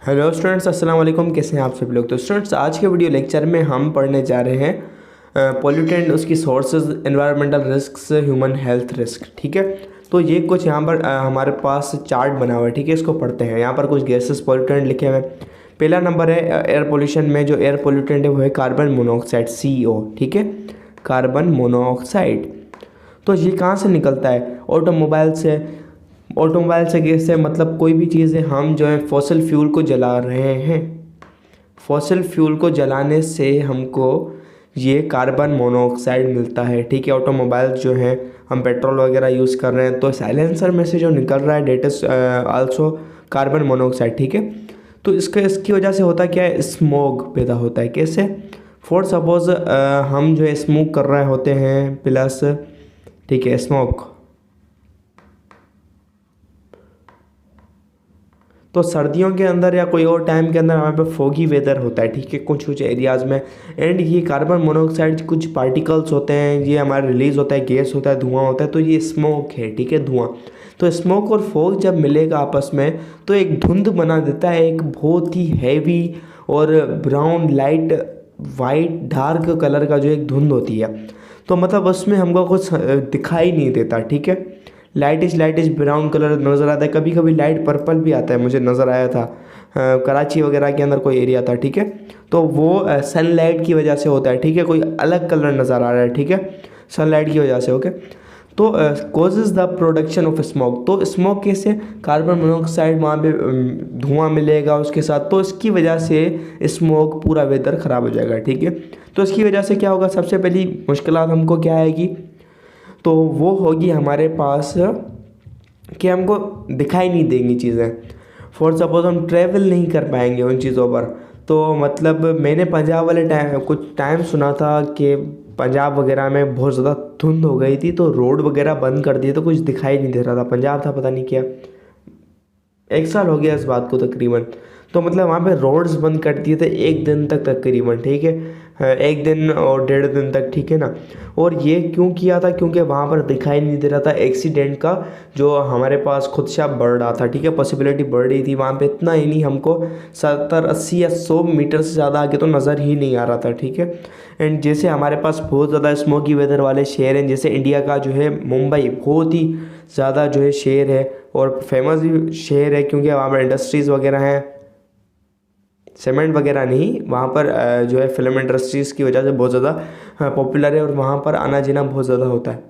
Hello students, अस्सलाम वालेकुम। कैसे हैं आप सब लोग। तो स्टूडेंट्स, आज के वीडियो लेक्चर में हम पढ़ने जा रहे हैं पोल्यूटेंट, उसकी sources, environmental risks, human health risk. ठीक है, तो ये कुछ यहाँ पर हमारे पास चार्ट बना हुआ है। ठीक है, इसको पढ़ते हैं। यहाँ पर कुछ गैसेस पोल्यूटेंट लिखे हुए हैं। पहला नंबर है एयर पोल्यूशन में, जो एयर पोल्यूटेंट है वो है कार्बन मोनोऑक्साइड, CO। ठीक है, कार्बन मोनोऑक्साइड। तो ये कहाँ से निकलता है? ऑटोमोबाइल से। ऑटोमोबाइल से कैसे? मतलब कोई भी चीज़ है, हम जो है फॉसिल फ्यूल को जला रहे हैं, फॉसिल फ्यूल को जलाने से हमको ये कार्बन मोनोऑक्साइड मिलता है। ठीक है, ऑटोमोबाइल जो है हम पेट्रोल वगैरह यूज़ कर रहे हैं, तो साइलेंसर में से जो निकल रहा है that is also carbon monoxide. ठीक है, तो इसकी वजह से होता क्या है? स्मोक पैदा होता है। कैसे? फॉर सपोज हम जो है स्मोक कर रहे होते हैं प्लस, ठीक है, स्मोक, तो सर्दियों के अंदर या कोई और टाइम के अंदर हमारे पे फोगी वेदर होता है। ठीक है, कुछ कुछ एरियाज़ में। एंड ये कार्बन मोनोऑक्साइड कुछ पार्टिकल्स होते हैं, ये हमारा रिलीज होता है, गैस होता है, धुआं होता है, तो ये स्मोक है। ठीक है, धुआं। तो स्मोक और फोग जब मिलेगा आपस में तो एक धुंध बना देता है, एक बहुत ही हैवी और brown, light, white, dark colour का जो एक धुंध होती है। तो मतलब उसमें हमको कुछ दिखाई नहीं देता। ठीक है, लाइटिश ब्राउन कलर नज़र आता है, कभी कभी लाइट पर्पल भी आता है, मुझे नज़र आया था कराची वगैरह के अंदर कोई एरिया था। ठीक है, तो वो सनलाइट की वजह से होता है। ठीक है, कोई अलग कलर नज़र आ रहा है। ठीक है, सनलाइट की वजह से। ओके, तो causes the production of smoke. तो स्मोक कैसे? कार्बन मोनोऑक्साइड वहाँ पे धुआं मिलेगा उसके साथ, तो इसकी वजह से स्मोक पूरा वेदर ख़राब हो जाएगा। ठीक है, तो इसकी वजह से क्या होगा? सबसे पहली मुश्किलात हमको क्या आएगी? तो वो होगी हमारे पास कि हमको दिखाई नहीं देंगी चीज़ें। फॉर सपोज हम ट्रैवल नहीं कर पाएंगे उन चीज़ों पर। तो मतलब मैंने पंजाब वाले टाइम कुछ टाइम सुना था कि पंजाब वगैरह में बहुत ज़्यादा धुंध हो गई थी, तो रोड वगैरह बंद कर दिए, तो कुछ दिखाई नहीं दे रहा था। पंजाब था, पता नहीं क्या, 1 साल हो गया इस बात को तकरीबन। तो मतलब वहाँ पे रोड्स बंद कर दिए थे 1 दिन तक तकरीबन। ठीक है, 1 दिन और 1.5 दिन तक। ठीक है ना। और ये क्यों किया था? क्योंकि वहाँ पर दिखाई नहीं दे रहा था एक्सीडेंट का जो हमारे पास खुदशा बढ़ रहा था। ठीक है, पॉसिबिलिटी बढ़ रही थी वहाँ पे। इतना ही नहीं, हमको 70, 80 या 100 मीटर से ज़्यादा आगे तो नज़र ही नहीं आ रहा था। ठीक है, एंड जैसे हमारे पास बहुत ज़्यादा स्मोकी वेदर वाले शहर हैं, जैसे इंडिया का जो है मुंबई बहुत ही ज़्यादा जो है शहर है और फेमस भी शहर है, क्योंकि वहाँ पर इंडस्ट्रीज़ वगैरह हैं। सीमेंट वगैरह नहीं, वहाँ पर जो है फिल्म इंडस्ट्रीज़ की वजह से बहुत ज़्यादा पॉपुलर है और वहाँ पर आना जाना बहुत ज़्यादा होता है,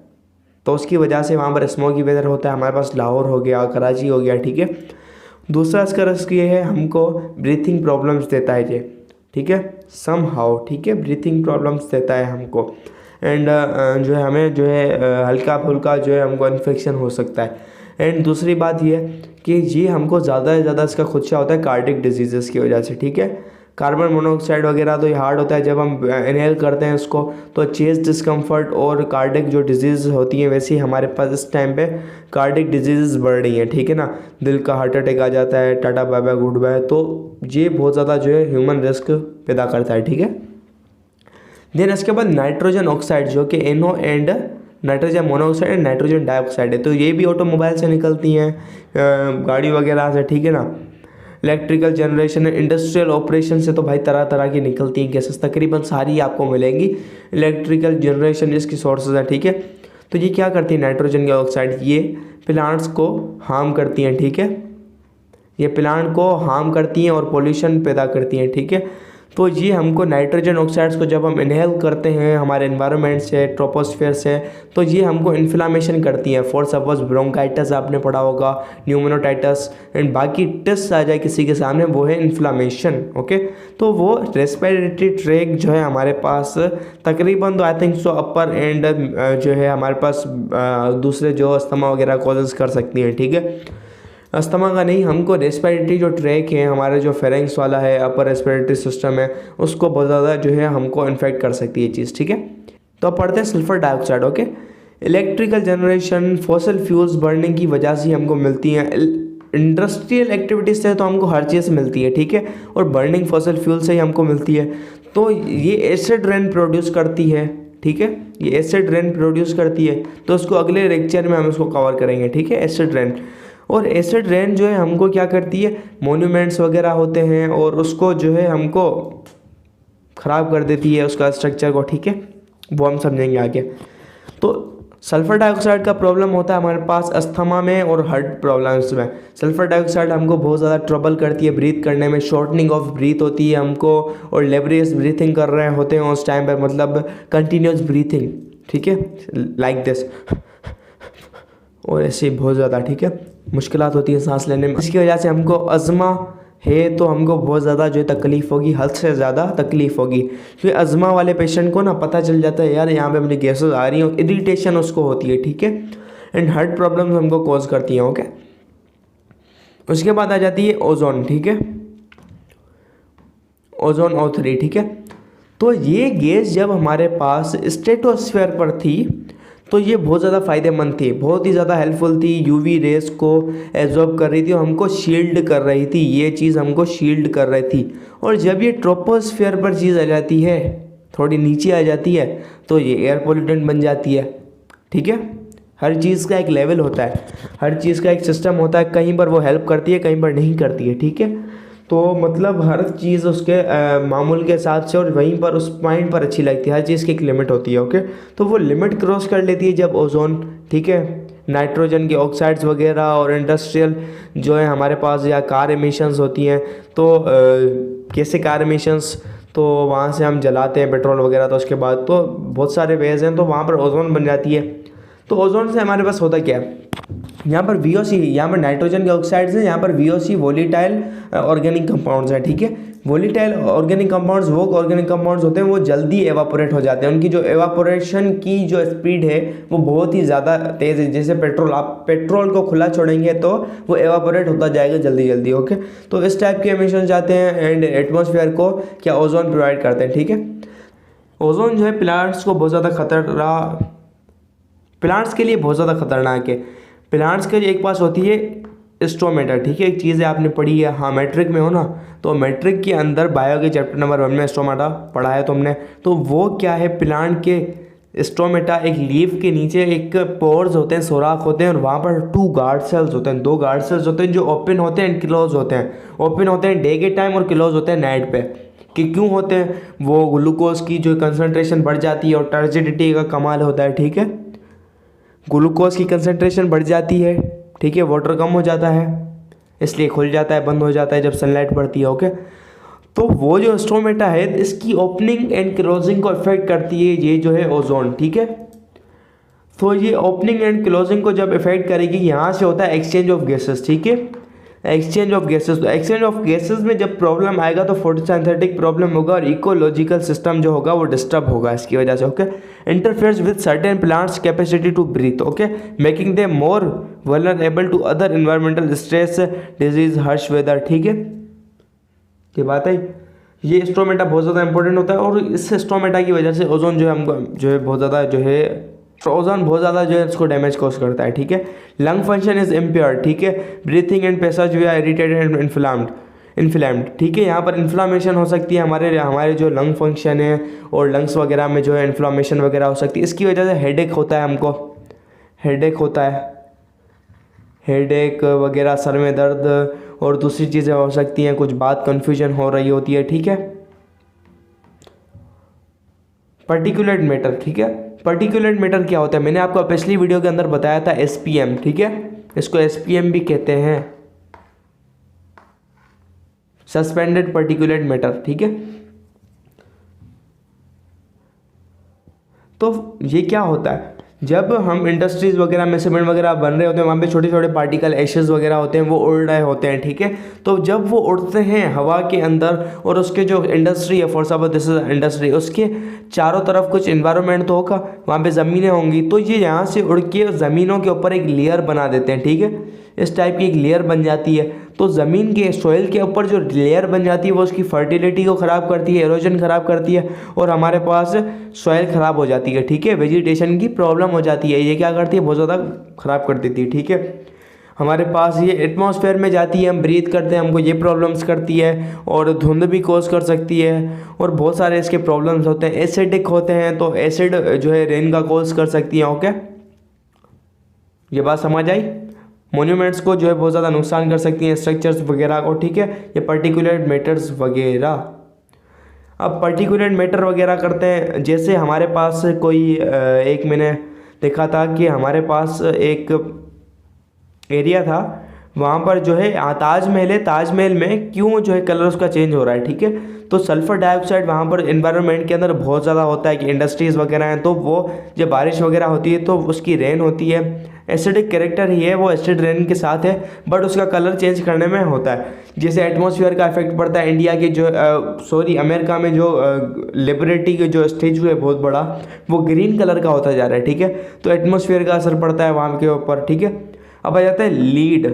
तो उसकी वजह से वहाँ पर स्मोकी वेदर होता है। हमारे पास लाहौर हो गया, कराची हो गया। ठीक है, दूसरा इसका रिस्क ये है, हमको ब्रीथिंग प्रॉब्लम्स देता है ये। ठीक है, सम हाउ। ठीक है, ब्रीथिंग प्रॉब्लम्स देता है हमको। एंड जो है हमें जो है हल्का फुल्का जो है हमको इन्फेक्शन हो सकता है। एंड दूसरी बात ये कि ये हमको ज़्यादा से ज़्यादा इसका खुदशा होता है कार्डिक डिजीज़ की वजह से। ठीक है, कार्बन मोनोऑक्साइड वगैरह तो ये हार्ड होता है, जब हम इनहेल करते हैं उसको तो चेस्ट डिस्कम्फर्ट और कार्डिक जो डिजीज़ होती हैं, वैसे ही हमारे पास इस टाइम पे कार्डिक डिजीज़ बढ़ रही हैं। ठीक है ना, दिल का हार्ट अटैक आ जाता है, tata bye bye goodbye. तो ये बहुत ज़्यादा जो है ह्यूमन रिस्क पैदा करता है। ठीक है, देन इसके बाद नाइट्रोजन ऑक्साइड, जो कि NO and nitrogen monoxide and nitrogen dioxide है, तो ये भी ऑटोमोबाइल से निकलती हैं, गाड़ी वगैरह से। ठीक है ना, इलेक्ट्रिकल जनरेशन, इंडस्ट्रियल ऑपरेशन से तो भाई तरह तरह की निकलती हैं गैसेस, तकरीबन सारी आपको मिलेंगी। इलेक्ट्रिकल जनरेशन इसकी सोर्सेज है। ठीक है, तो ये क्या करती है? नाइट्रोजन ऑक्साइड ये प्लांट्स को हार्म करती हैं। ठीक है, ये प्लांट को हार्म करती हैं और पोल्यूशन पैदा करती हैं। ठीक है, तो ये हमको नाइट्रोजन ऑक्साइड्स को जब हम इनहेल करते हैं हमारे एनवायरनमेंट से, ट्रोपोस्फेयर से, तो ये हमको इन्फ्लामेशन करती हैं। फॉर सपोज ब्रोंकाइटिस आपने पढ़ा होगा, न्यूमोनाइटिस, एंड बाकी टिस आ जाए किसी के सामने, वो है इन्फ्लामेशन। ओके, तो वो रेस्पिरेटरी ट्रैक जो है हमारे पास तकरीबन, तो I think so upper and जो है हमारे पास दूसरे जो अस्थमा वगैरह कॉजेज कर सकती हैं। ठीक है, अस्थमा का नहीं, हमको रेस्पिरेटरी जो ट्रैक है हमारा, जो फेरेंक्स वाला है, अपर रेस्पिरेटरी सिस्टम है, उसको बहुत ज़्यादा जो है हमको इन्फेक्ट कर सकती है ये चीज़। ठीक है, तो अब पढ़ते हैं sulphur dioxide. Okay, electrical generation, fossil fuels burning की वजह से हमको मिलती हैं। इंडस्ट्रियल एक्टिविटीज़ से तो हमको हर चीज़ मिलती है। ठीक है, और बर्निंग फॉसिल फ्यूल से ही हमको मिलती है। तो ये एसिड रेन प्रोड्यूस करती है। ठीक है, ये एसिड रेन प्रोड्यूस करती है, तो उसको अगले लेक्चर में हम इसको कवर करेंगे। ठीक है, एसिड रेन। और एसिड रेन जो है हमको क्या करती है, मोन्यूमेंट्स वगैरह होते हैं और उसको जो है हमको ख़राब कर देती है उसका स्ट्रक्चर को, ठीक है, वो हम समझेंगे आगे। तो सल्फ़र डाइऑक्साइड का प्रॉब्लम होता है हमारे पास अस्थमा में और हार्ट प्रॉब्लम्स में। सल्फ़र डाइऑक्साइड हमको बहुत ज़्यादा ट्रबल करती है ब्रीथ करने में, शॉर्टनिंग ऑफ ब्रीथ होती है हमको, और लेबरियस ब्रीथिंग कर रहे होते हैं उस टाइम पे, मतलब कंटिन्यूस ब्रीथिंग, ठीक है, लाइक दिस, और ऐसे बहुत ज़्यादा, ठीक है, मुश्किलात होती है सांस लेने में। इसकी वजह से हमको अज़मा है तो हमको बहुत ज़्यादा जो है तकलीफ़ होगी, हद से ज़्यादा तकलीफ़ होगी। क्योंकि अज़मा वाले पेशेंट को ना पता चल जाता है यार यहाँ पे मुझे गैसेस आ रही हैं, इरिटेशन उसको होती है, ठीक है, एंड हार्ट प्रॉब्लम्स हमको कॉज करती हैं, ओके। उसके बाद आ जाती है ओजोन, ठीक है, ओजोन O3, ठीक है। तो ये गैस जब हमारे पास स्ट्रेटोस्फेयर पर थी तो ये बहुत ज़्यादा फ़ायदेमंद थी, बहुत ही ज़्यादा हेल्पफुल थी, यूवी रेस को एब्जॉर्ब कर रही थी और हमको शील्ड कर रही थी, ये चीज़ हमको शील्ड कर रही थी। और जब ये ट्रोपोस्फेयर पर चीज़ आ जाती है, थोड़ी नीचे आ जाती है, तो ये एयर पोल्यूटेंट बन जाती है, ठीक है। हर चीज़ का एक लेवल होता है, हर चीज़ का एक सिस्टम होता है, कहीं पर वो हेल्प करती है, कहीं पर नहीं करती है, ठीक है। तो मतलब हर चीज़ उसके मामूल के हिसाब से और वहीं पर उस पॉइंट पर अच्छी लगती है, हर चीज़ की एक लिमिट होती है, ओके। तो वो लिमिट क्रॉस कर लेती है जब ओजोन, ठीक है, नाइट्रोजन के ऑक्साइड्स वगैरह और इंडस्ट्रियल जो है हमारे पास, या कार एमिशंस होती हैं, तो कैसे कार एमिशंस, तो वहाँ से हम जलाते हैं पेट्रोल वगैरह, तो उसके बाद तो बहुत सारे वेज हैं, तो वहाँ पर ओजोन बन जाती है। तो ओजोन से हमारे पास होता क्या है, यहाँ पर VOC, यहाँ पर नाइट्रोजन के ऑक्साइड्स हैं, यहाँ पर VOC वोलेटाइल ऑर्गेनिक कंपाउंड्स हैं, ठीक है। वोलेटाइल ऑर्गेनिक कंपाउंड्स वो ऑर्गेनिक कंपाउंड्स होते हैं वो जल्दी एवापोरेट हो जाते हैं, उनकी जो एवापोरेशन की जो स्पीड है वो बहुत ही ज़्यादा तेज़ है। जैसे पेट्रोल, आप पेट्रोल को खुला छोड़ेंगे तो वो एवापोरेट होता जाएगा जल्दी जल्दी, ओके। तो इस टाइप के एमिशन जाते हैं एंड एटमॉस्फेयर को क्या ओजोन प्रोवाइड करते हैं, ठीक है। ओजोन जो है प्लांट्स को बहुत ज़्यादा प्लांट्स के लिए बहुत ज़्यादा खतरनाक है। प्लांट्स के एक पास होती है स्टोमेटा, ठीक है, एक चीज़ है आपने पढ़ी है, हाँ मैट्रिक में हो ना, तो मैट्रिक के अंदर बायो के चैप्टर नंबर 1 में स्टोमेटा पढ़ा है तुमने। तो वो क्या है, प्लांट के स्टोमेटा एक लीफ के नीचे एक पोर्स होते हैं, सुराख होते हैं, और वहाँ पर 2 गार्ड सेल्स होते हैं, 2 गार्ड सेल्स होते हैं जो ओपन होते हैं एंड क्लोज होते हैं। ओपन होते हैं डे के टाइम और क्लोज होते हैं नाइट पे। कि क्यों होते हैं, वो ग्लूकोज की जो कंसनट्रेशन बढ़ जाती है और टर्जिडिटी का कमाल होता है, ठीक है, ग्लूकोज की कंसंट्रेशन बढ़ जाती है, ठीक है, वाटर कम हो जाता है, इसलिए खुल जाता है, बंद हो जाता है जब सनलाइट पड़ती है, ओके। तो वो जो स्टोमेटा है इसकी ओपनिंग एंड क्लोजिंग को इफेक्ट करती है ये जो है ओजोन, ठीक है। तो ये ओपनिंग एंड क्लोजिंग को जब इफेक्ट करेगी, यहाँ से होता है एक्सचेंज ऑफ गैसेस, ठीक है, एक्सचेंज ऑफ गैसेस। तो एक्सचेंज ऑफ गैसेस में जब प्रॉब्लम आएगा तो फोटोसिंथेटिक प्रॉब्लम होगा और इकोलॉजिकल सिस्टम जो होगा वो डिस्टर्ब होगा इसकी वजह से, okay. Interferes with certain plants capacity to breathe, okay, making them more vulnerable to other environmental stress, disease, harsh weather, ठीक है। ये बात है, ये स्टोमेटा बहुत ज़्यादा इंपॉर्टेंट होता है और इस स्टोमेटा की वजह से ओजोन जो है हमको जो है बहुत ज़्यादा जो है ओजोन बहुत ज़्यादा जो है इसको डैमेज कॉज करता है, ठीक है। लंग फंक्शन इज इम्पेयर्ड, ठीक है, breathing and passage way are irritated and inflamed, ठीक है। यहाँ पर इन्फ्लामेशन हो सकती है, हमारे जो लंग फंक्शन है और लंग्स वगैरह में जो है इन्फ्लामेशन वगैरह हो सकती है। इसकी वजह से हेडेक होता है, हमको हेडेक होता है, हेडेक वगैरह, सर में दर्द और दूसरी चीज़ें हो सकती हैं, कुछ बात कन्फ्यूजन हो रही होती है, ठीक है। पर्टिकुलेट मैटर, ठीक है, पर्टिकुलेट मैटर क्या होता है, मैंने आपको पिछली वीडियो के अंदर बताया था SPM, ठीक है, इसको SPM भी कहते हैं, सस्पेंडेड पर्टिकुलेट मैटर, ठीक है। तो ये क्या होता है, जब हम इंडस्ट्रीज़ वगैरह में सीमेंट वगैरह बन रहे होते हैं, वहाँ पे छोटे छोटे पार्टिकल एशेस वगैरह होते हैं, वो उड़ रहे होते हैं, ठीक है। तो जब वो उड़ते हैं हवा के अंदर और उसके जो इंडस्ट्री है, for suppose this is industry, उसके चारों तरफ कुछ इन्वायरमेंट तो होगा, वहाँ पे ज़मीनें होंगी, तो ये यहाँ से उड़ के ज़मीनों के ऊपर एक लेयर बना देते हैं, ठीक है, इस टाइप की एक लेयर बन जाती है। तो ज़मीन के सॉइल के ऊपर जो लेयर बन जाती है वो उसकी फर्टिलिटी को ख़राब करती है, एरोजन ख़राब करती है और हमारे पास सॉइल ख़राब हो जाती है, ठीक है, वेजिटेशन की प्रॉब्लम हो जाती है। ये क्या करती है, बहुत ज़्यादा ख़राब कर देती है, ठीक है। हमारे पास ये एटमॉस्फेयर में जाती है, हम ब्रीथ करते हैं, हमको ये प्रॉब्लम्स करती है और धुंध भी कॉज कर सकती है और बहुत सारे इसके प्रॉब्लम्स होते हैं। एसिडिक होते हैं तो एसिड जो है रेन का कॉज कर सकती है, ओके। ये बात समझ आई। मोन्यूमेंट्स को जो है बहुत ज़्यादा नुकसान कर सकती हैं, स्ट्रक्चर्स वगैरह को, ठीक है, ये पर्टिकुलेट मैटर्स वगैरह। अब पर्टिकुलेट मैटर वगैरह करते हैं, जैसे हमारे पास कोई एक मैंने देखा था कि हमारे पास एक एरिया था, वहाँ पर जो है ताजमहल है, ताजमहल में क्यों जो है कलर उसका चेंज हो रहा है, ठीक है। तो सल्फ़र डाइऑक्साइड वहाँ पर एनवायरनमेंट के अंदर बहुत ज़्यादा होता है कि इंडस्ट्रीज़ वगैरह हैं, तो वो जब बारिश वगैरह होती है तो उसकी रेन होती है, एसिडिक कैरेक्टर ही है वो, एसिड रेन के साथ है, बट उसका कलर चेंज करने में होता है। जैसे एटमॉस्फेयर का इफेक्ट पड़ता है, इंडिया के जो अमेरिका में जो लिबर्टी के जो स्टेचू है बहुत बड़ा, वो ग्रीन कलर का होता जा रहा है, ठीक है। तो एटमॉस्फेयर का असर पड़ता है वहाँ के ऊपर, ठीक है। अब आ जाता है लीड,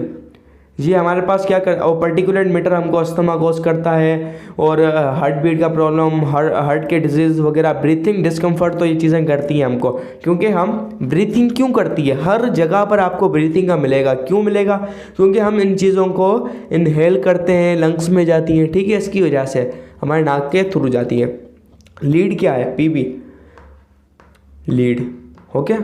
ये हमारे पास क्या कर, और पर्टिकुलेट मैटर हमको अस्थमा कॉज करता है, और हार्ट बीट का प्रॉब्लम, हार्ट के डिजीज़ वगैरह, ब्रीथिंग डिस्कम्फर्ट, तो ये चीज़ें करती हैं हमको, क्योंकि हम ब्रीथिंग क्यों करती है, हर जगह पर आपको ब्रीथिंग का मिलेगा, क्यों मिलेगा, क्योंकि हम इन चीज़ों को इनहेल करते हैं, लंग्स में जाती हैं, ठीक है, इसकी वजह से हमारे नाक के थ्रू जाती है। लीड क्या है, पीबी, लीड, ओके।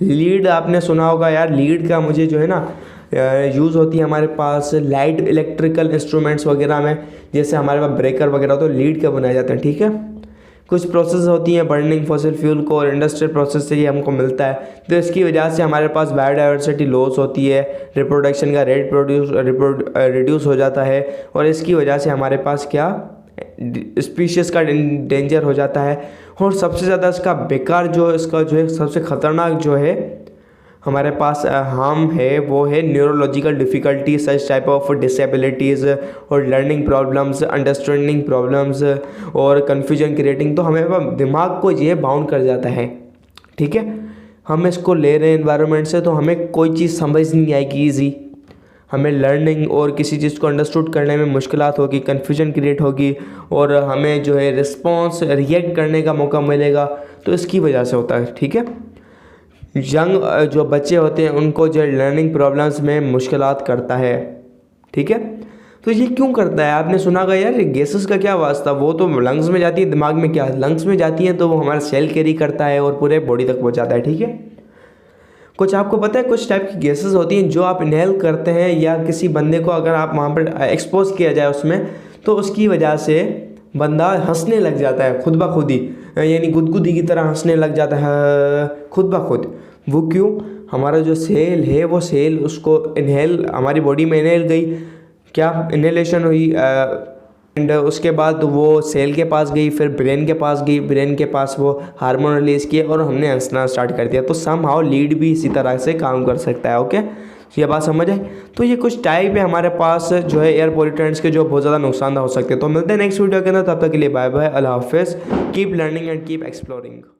लीड आपने सुना होगा यार, लीड का मुझे जो है ना यूज़ होती है हमारे पास लाइट इलेक्ट्रिकल इंस्ट्रूमेंट्स वगैरह में, जैसे हमारे पास ब्रेकर वगैरह, तो लीड का बनाए जाते हैं, ठीक है। कुछ प्रोसेस होती हैं बर्निंग फॉसिल फ्यूल को, और इंडस्ट्रियल प्रोसेस से ये हमको मिलता है, तो इसकी वजह से हमारे पास बायोडाइवर्सिटी लॉस होती है, रिप्रोडक्शन का रेट रिड्यूस हो जाता है, और इसकी वजह से हमारे पास क्या स्पीशीज़ का डेंजर हो जाता है। और सबसे ज़्यादा इसका बेकार जो इसका जो है सबसे ख़तरनाक जो है हमारे पास हार्म है, वो है neurological difficulty, such type of disabilities और लर्निंग प्रॉब्लम्स, अंडरस्टैंडिंग प्रॉब्लम्स और कन्फ्यूजन क्रिएटिंग। तो हमें दिमाग को ये बाउंड कर जाता है, ठीक है। हम इसको ले रहे हैं एनवायरनमेंट से, तो हमें कोई चीज़ समझ नहीं आएगी ईजी, हमें लर्निंग और किसी चीज़ को अंडरस्टूड करने में मुश्किलात होगी, कन्फ्यूजन क्रिएट होगी, और हमें जो है रिस्पॉन्स रिएक्ट करने का मौका मिलेगा, तो इसकी वजह से होता है, ठीक है। यंग जो बच्चे होते हैं उनको जो लर्निंग प्रॉब्लम्स में मुश्किलात करता है, ठीक है। तो ये क्यों करता है, आपने सुना होगा यार गैसेस का क्या वास्ता, वो तो लंग्स में जाती है, दिमाग में क्या, लंग्स में जाती है, तो वो हमारा सेल कैरी करता है और पूरे बॉडी तक पहुँचाता है, ठीक है। कुछ आपको पता है कुछ टाइप की गैसेस होती हैं जो आप इनहेल करते हैं, या किसी बंदे को अगर आप वहाँ पर एक्सपोज किया जाए उसमें, तो उसकी वजह से बंदा हंसने लग जाता है खुद ब खुद ही, यानी गुदगुदी की तरह हंसने लग जाता है खुद ब खुद। वो क्यों, हमारा जो सेल है वो सेल उसको इनहेल, हमारी बॉडी में इनहेल गई, क्या इनहेलेशन हुई, एंड उसके बाद वो सेल के पास गई, फिर ब्रेन के पास गई, ब्रेन के पास वो हार्मोन रिलीज़ किए और हमने हंसना स्टार्ट कर दिया। तो समहाउ लीड भी इसी तरह से काम कर सकता है, ओके। ये बात समझ आई। तो ये कुछ टाइप है हमारे पास जो है एयर पोल्यूटेंट्स के, जो बहुत ज़्यादा नुकसानदायक हो सकते हैं। तो मिलते हैं नेक्स्ट वीडियो के अंदर, तब तक के लिए बाय बाय, अल्लाह हाफिज़, keep learning and keep exploring.